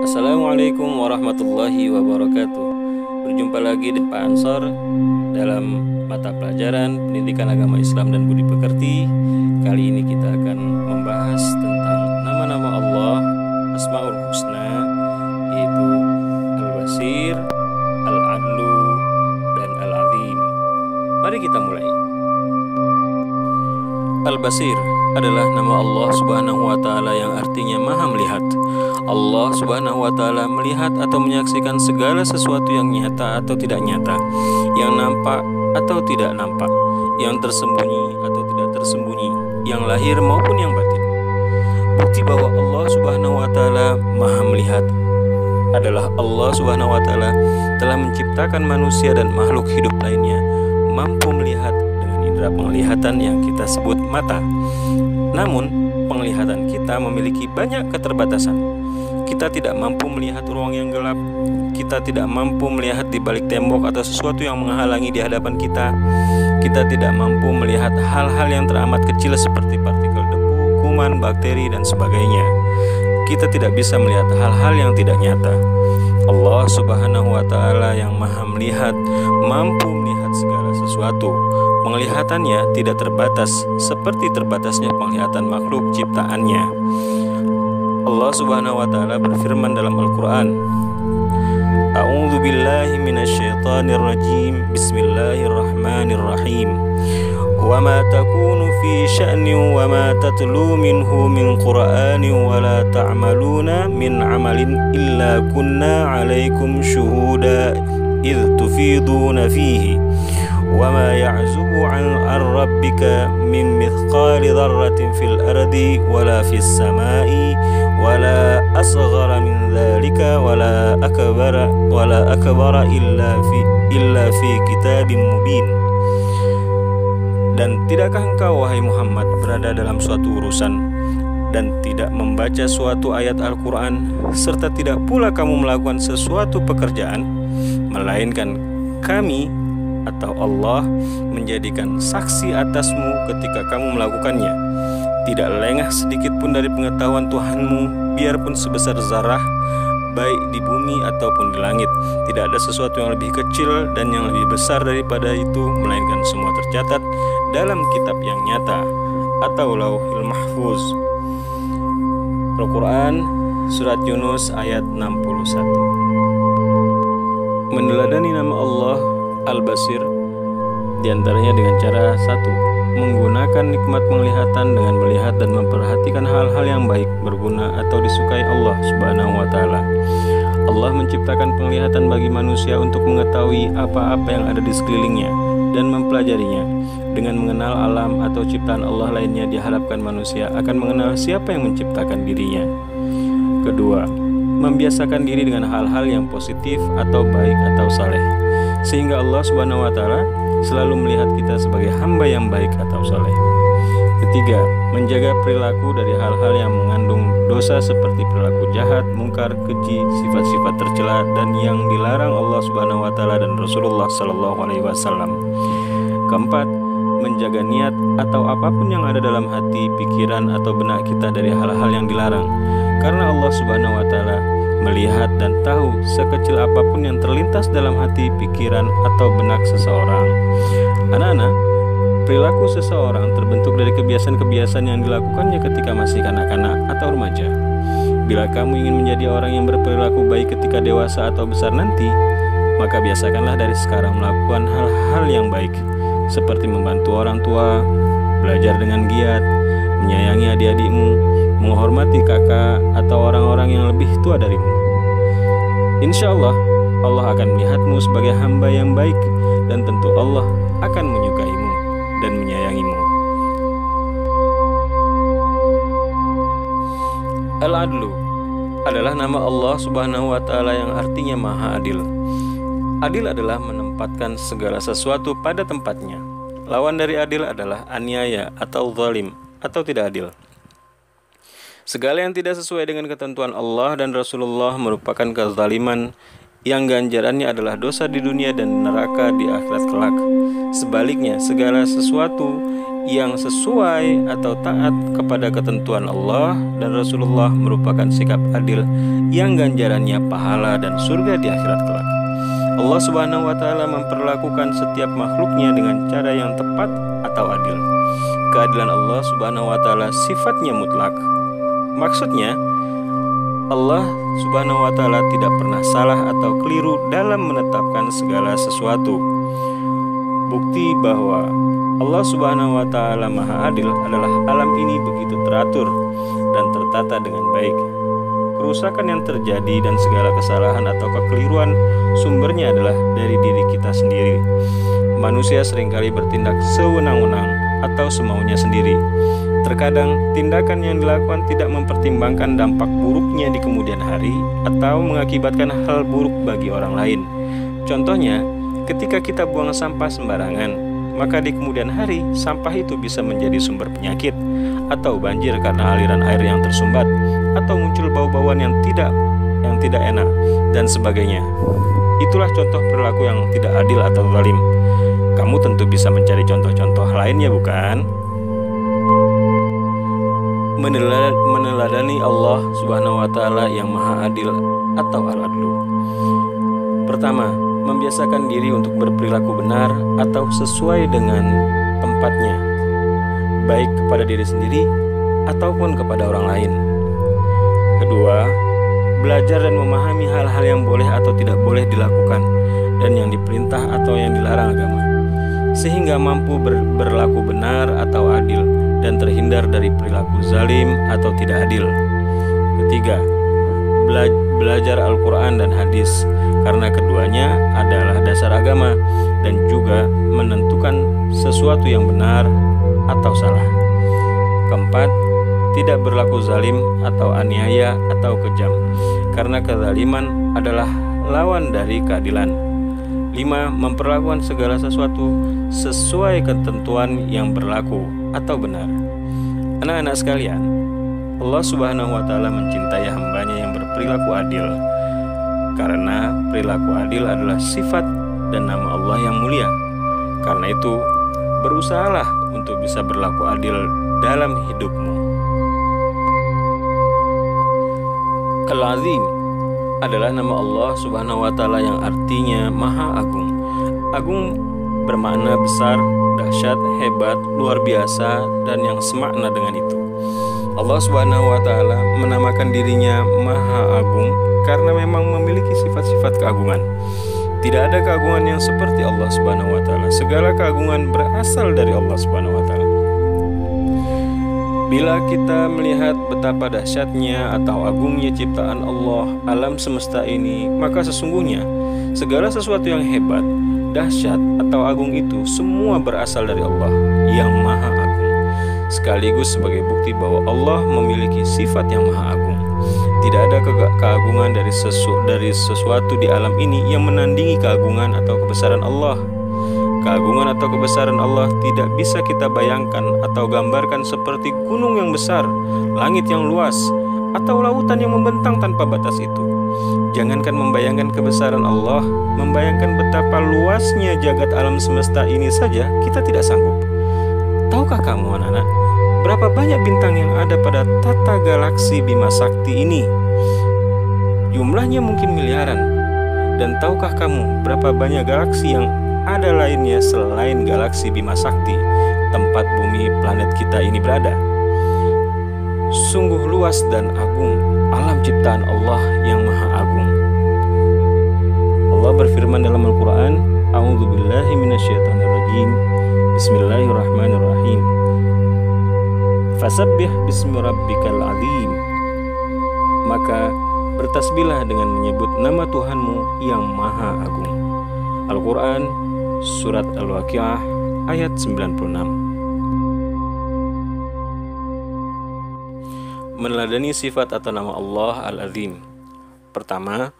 Assalamualaikum warahmatullahi wabarakatuh. Berjumpa lagi dengan Pak Ansor dalam mata pelajaran Pendidikan Agama Islam dan Budi Pekerti. Kali ini kita akan membahas tentang nama-nama Allah, Asmaul Husna, yaitu Al-Basir, Al-Adlu, dan Al-Azim. Mari kita mulai. Al-Basir adalah nama Allah Subhanahu wa Ta'ala yang artinya Maha Melihat. Allah Subhanahu wa Ta'ala melihat atau menyaksikan segala sesuatu yang nyata atau tidak nyata, yang nampak atau tidak nampak, yang tersembunyi atau tidak tersembunyi, yang lahir maupun yang batin. Bukti bahwa Allah Subhanahu wa Ta'ala Maha Melihat adalah Allah Subhanahu wa Ta'ala telah menciptakan manusia dan makhluk hidup lainnya mampu melihat dengan indera penglihatan yang kita sebut mata. Namun, penglihatan kita memiliki banyak keterbatasan. Kita tidak mampu melihat ruang yang gelap. Kita tidak mampu melihat di balik tembok atau sesuatu yang menghalangi di hadapan kita. Kita tidak mampu melihat hal-hal yang teramat kecil seperti partikel debu, kuman, bakteri, dan sebagainya. Kita tidak bisa melihat hal-hal yang tidak nyata. Allah Subhanahu wa Ta'ala yang Maha Melihat mampu melihat segala sesuatu. Penglihatannya tidak terbatas seperti terbatasnya penglihatan makhluk ciptaannya. Allah Subhanahu wa Ta'ala berfirman dalam Al-Quran, A'udzu billahi minasyaitonir rajim. Bismillahirrahmanirrahim. Wa ma takunu fi sya'nin wa ma tatlu minhu min Qur'anin wa la ta'maluna min 'amalin illa kunna 'alaikum syuhuda idh tufiduna fihi. وَمَا يَعْزُبُ عَنْ رَبِّكَ مِنْ مِثْقَالِ ذَرَّةٍ فِي الْأَرْضِ وَلَا فِي السَّمَاءِ وَلَا أَصْغَرَ مِنْ ذَلِكَ وَلَا أَكْبَرَ إِلَّا فِي كِتَابٍ مُبِينٍ. Dan tidakkah engkau, wahai Muhammad, berada dalam suatu urusan dan tidak membaca suatu ayat Al-Quran, serta tidak pula kamu melakukan sesuatu pekerjaan, melainkan kami atau Allah menjadikan saksi atasmu ketika kamu melakukannya. Tidak lengah sedikit pun dari pengetahuan Tuhanmu, biarpun sebesar zarah, baik di bumi ataupun di langit. Tidak ada sesuatu yang lebih kecil dan yang lebih besar daripada itu, melainkan semua tercatat dalam kitab yang nyata atau Lauhil Mahfuz. Al-Quran Surat Yunus ayat 61. Meneladani nama Allah Al-Basir diantaranya dengan cara 1. Menggunakan nikmat penglihatan dengan melihat dan memperhatikan hal-hal yang baik, berguna atau disukai Allah Subhanahu wa Ta'ala. Allah menciptakan penglihatan bagi manusia untuk mengetahui apa-apa yang ada di sekelilingnya dan mempelajarinya. Dengan mengenal alam atau ciptaan Allah lainnya, diharapkan manusia akan mengenal siapa yang menciptakan dirinya. Kedua, membiasakan diri dengan hal-hal yang positif atau baik atau saleh, sehingga Allah Subhanahu wa Ta'ala selalu melihat kita sebagai hamba yang baik atau saleh. Ketiga, menjaga perilaku dari hal-hal yang mengandung dosa seperti perilaku jahat, mungkar, keji, sifat-sifat tercela dan yang dilarang Allah Subhanahu wa Ta'ala dan Rasulullah sallallahu alaihi wasallam. Keempat, menjaga niat atau apapun yang ada dalam hati, pikiran atau benak kita dari hal-hal yang dilarang, karena Allah Subhanahu wa Ta'ala melihat dan tahu sekecil apapun yang terlintas dalam hati, pikiran, atau benak seseorang. Anak-anak, perilaku seseorang terbentuk dari kebiasaan-kebiasaan yang dilakukannya ketika masih kanak-kanak atau remaja. Bila kamu ingin menjadi orang yang berperilaku baik ketika dewasa atau besar nanti, maka biasakanlah dari sekarang melakukan hal-hal yang baik, seperti membantu orang tua, belajar dengan giat, menyayangi adik-adikmu, menghormati kakak atau orang-orang yang lebih tua darimu. Insya Allah, Allah akan melihatmu sebagai hamba yang baik, dan tentu Allah akan menyukaimu dan menyayangimu. Al-Adlu adalah nama Allah Subhanahu wa Ta'ala yang artinya Maha Adil. Adil adalah menempatkan segala sesuatu pada tempatnya. Lawan dari adil adalah aniaya atau zalim atau tidak adil. Segala yang tidak sesuai dengan ketentuan Allah dan Rasulullah merupakan kezaliman yang ganjarannya adalah dosa di dunia dan neraka di akhirat kelak. Sebaliknya, segala sesuatu yang sesuai atau taat kepada ketentuan Allah dan Rasulullah merupakan sikap adil yang ganjarannya pahala dan surga di akhirat kelak. Allah Subhanahu wa Ta'ala memperlakukan setiap makhluknya dengan cara yang tepat atau adil. Keadilan Allah Subhanahu wa Ta'ala sifatnya mutlak. Maksudnya, Allah Subhanahu wa Ta'ala tidak pernah salah atau keliru dalam menetapkan segala sesuatu. Bukti bahwa Allah Subhanahu wa Ta'ala Maha Adil adalah alam ini begitu teratur dan tertata dengan baik. Kerusakan yang terjadi dan segala kesalahan atau kekeliruan sumbernya adalah dari diri kita sendiri. Manusia seringkali bertindak sewenang-wenang atau semaunya sendiri. Terkadang tindakan yang dilakukan tidak mempertimbangkan dampak buruknya di kemudian hari atau mengakibatkan hal buruk bagi orang lain. Contohnya, ketika kita buang sampah sembarangan, maka di kemudian hari sampah itu bisa menjadi sumber penyakit atau banjir karena aliran air yang tersumbat, atau muncul bau-bauan yang tidak enak dan sebagainya. Itulah contoh perilaku yang tidak adil atau zalim. Kamu tentu bisa mencari contoh-contoh lainnya, bukan? Meneladani Allah Subhanahu wa Ta'ala yang Maha Adil atau Al-Adlu. Pertama, membiasakan diri untuk berperilaku benar atau sesuai dengan tempatnya, baik kepada diri sendiri ataupun kepada orang lain. Kedua, belajar dan memahami hal-hal yang boleh atau tidak boleh dilakukan dan yang diperintah atau yang dilarang agama, sehingga mampu berlaku benar atau adil dan terhindar dari perilaku zalim atau tidak adil. Ketiga, belajar Al-Quran dan hadis, karena keduanya adalah dasar agama dan juga menentukan sesuatu yang benar atau salah. Keempat, tidak berlaku zalim atau aniaya atau kejam, karena kezaliman adalah lawan dari keadilan. 5. Memperlakukan segala sesuatu sesuai ketentuan yang berlaku atau benar. Anak-anak sekalian, Allah Subhanahu wa Ta'ala mencintai hambanya yang berperilaku adil, karena perilaku adil adalah sifat dan nama Allah yang mulia. Karena itu, berusahalah untuk bisa berlaku adil dalam hidupmu. Al-Azim adalah nama Allah Subhanahu wa Ta'ala yang artinya Maha Agung. Agung bermakna besar, dahsyat, hebat, luar biasa, dan yang semakna dengan itu. Allah Subhanahu wa Ta'ala menamakan dirinya Maha Agung karena memang memiliki sifat-sifat keagungan. Tidak ada keagungan yang seperti Allah Subhanahu wa Ta'ala. Segala keagungan berasal dari Allah Subhanahu wa Ta'ala. Bila kita melihat betapa dahsyatnya atau agungnya ciptaan Allah, alam semesta ini, maka sesungguhnya segala sesuatu yang hebat, dahsyat atau agung itu semua berasal dari Allah yang Maha Agung, sekaligus sebagai bukti bahwa Allah memiliki sifat yang Maha Agung. Tidak ada keagungan dari sesuatu di alam ini yang menandingi keagungan atau kebesaran Allah. Keagungan atau kebesaran Allah tidak bisa kita bayangkan atau gambarkan seperti gunung yang besar, langit yang luas, atau lautan yang membentang tanpa batas itu. Jangankan membayangkan kebesaran Allah, membayangkan betapa luasnya jagat alam semesta ini saja kita tidak sanggup. Tahukah kamu anak-anak, berapa banyak bintang yang ada pada tata galaksi Bima Sakti ini? Jumlahnya mungkin miliaran. Dan tahukah kamu berapa banyak galaksi yang ada lainnya selain galaksi Bima Sakti, tempat bumi planet kita ini berada? Sungguh luas dan agung alam ciptaan Allah yang Maha Agung. Allah berfirman dalam Al-Quran, A'udzubillahi minasyaitonirrajim, Bismillahirrahmanirrahim. Fasabbih bismi rabbikal azim. Maka bertasbihlah dengan menyebut nama Tuhanmu yang Maha Agung. Al-Quran Surat Al-Waqiah ayat 96. Meneladani sifat atau nama Allah Al-Azim. Pertama,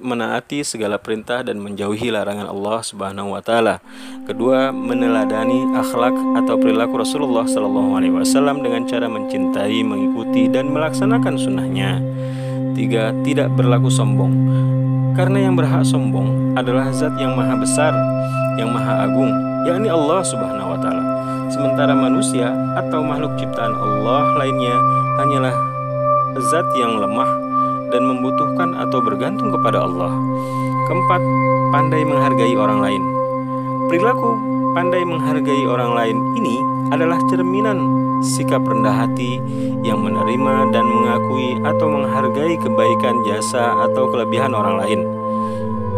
menaati segala perintah dan menjauhi larangan Allah Subhanahu wa Ta'ala. Kedua, meneladani akhlak atau perilaku Rasulullah SAW dengan cara mencintai, mengikuti, dan melaksanakan sunnahnya. Tiga, tidak berlaku sombong, karena yang berhak sombong adalah Zat yang Maha Besar, yang Maha Agung, yakni Allah Subhanahu wa taala. Sementara manusia atau makhluk ciptaan Allah lainnya hanyalah zat yang lemah dan membutuhkan atau bergantung kepada Allah. Keempat, pandai menghargai orang lain. Perilaku pandai menghargai orang lain ini adalah cerminan sikap rendah hati yang menerima dan mengakui atau menghargai kebaikan, jasa, atau kelebihan orang lain.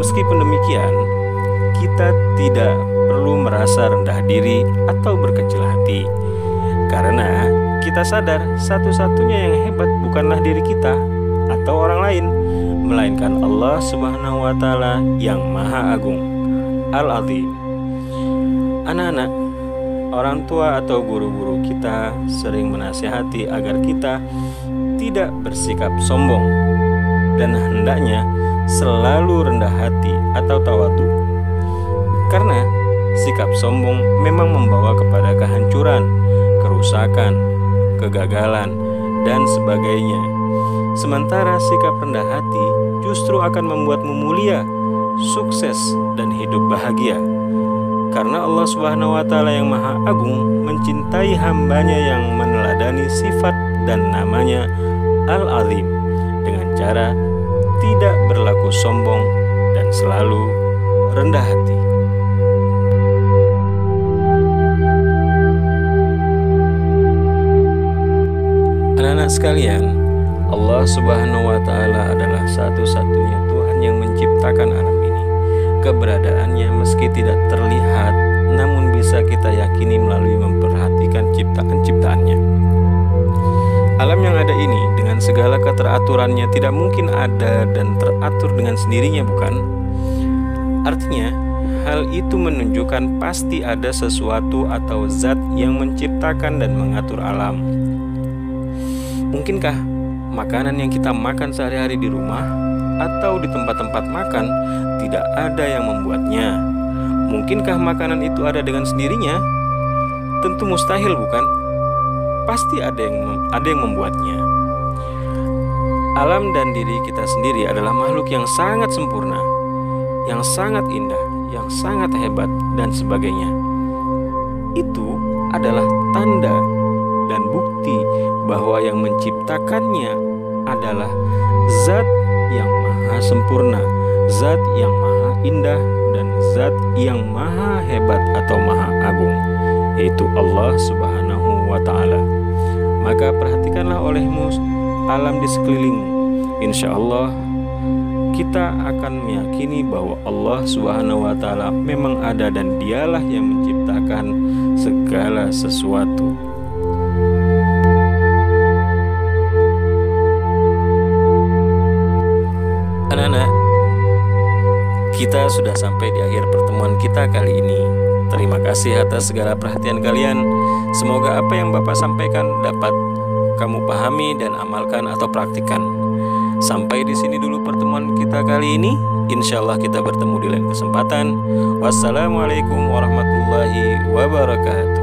Meskipun demikian, kita tidak perlu merasa rendah diri atau berkecil hati, karena kita sadar satu-satunya yang hebat bukanlah diri kita atau orang lain, melainkan Allah Subhanahu wa taala yang Maha Agung, Al-Azim. Anak-anak, orang tua atau guru-guru kita sering menasihati agar kita tidak bersikap sombong dan hendaknya selalu rendah hati atau tawadu. Karena sikap sombong memang membawa kepada kehancuran, kerusakan, kegagalan, dan sebagainya. Sementara sikap rendah hati justru akan membuatmu mulia, sukses, dan hidup bahagia. Karena Allah Subhanahu wa taala yang Maha Agung mencintai hambanya yang meneladani sifat dan namanya Al-Azim dengan cara tidak berlaku sombong dan selalu rendah hati. Anak-anak sekalian, Allah Subhanahu wa taala adalah satu-satunya Tuhan yang menciptakan alam ini. Keberadaannya meski tidak terlihat, namun bisa kita yakini melalui memperhatikan ciptaan-ciptaannya. Alam yang ada ini dengan segala keteraturannya tidak mungkin ada dan teratur dengan sendirinya, bukan? Artinya, hal itu menunjukkan pasti ada sesuatu atau zat yang menciptakan dan mengatur alam. Mungkinkah makanan yang kita makan sehari-hari di rumah atau di tempat-tempat makan tidak ada yang membuatnya? Mungkinkah makanan itu ada dengan sendirinya? Tentu mustahil, bukan? Pasti ada yang membuatnya. Alam dan diri kita sendiri adalah makhluk yang sangat sempurna, yang sangat indah, yang sangat hebat, dan sebagainya. Itu adalah tanda dan bukti bahwa yang menciptakannya adalah zat yang maha sempurna, zat yang maha indah, dan zat yang maha hebat atau maha agung, yaitu Allah Subhanahu wa ta'ala. Maka perhatikanlah olehmu alam di sekelilingmu. Insya Allah kita akan meyakini bahwa Allah Subhanahu wa ta'ala memang ada dan dialah yang menciptakan segala sesuatu. Anak-anak, kita sudah sampai di akhir pertemuan kita kali ini. Terima kasih atas segala perhatian kalian. Semoga apa yang Bapak sampaikan dapat kamu pahami dan amalkan atau praktikkan. Sampai di sini dulu pertemuan kita kali ini. Insya Allah kita bertemu di lain kesempatan. Wassalamualaikum warahmatullahi wabarakatuh.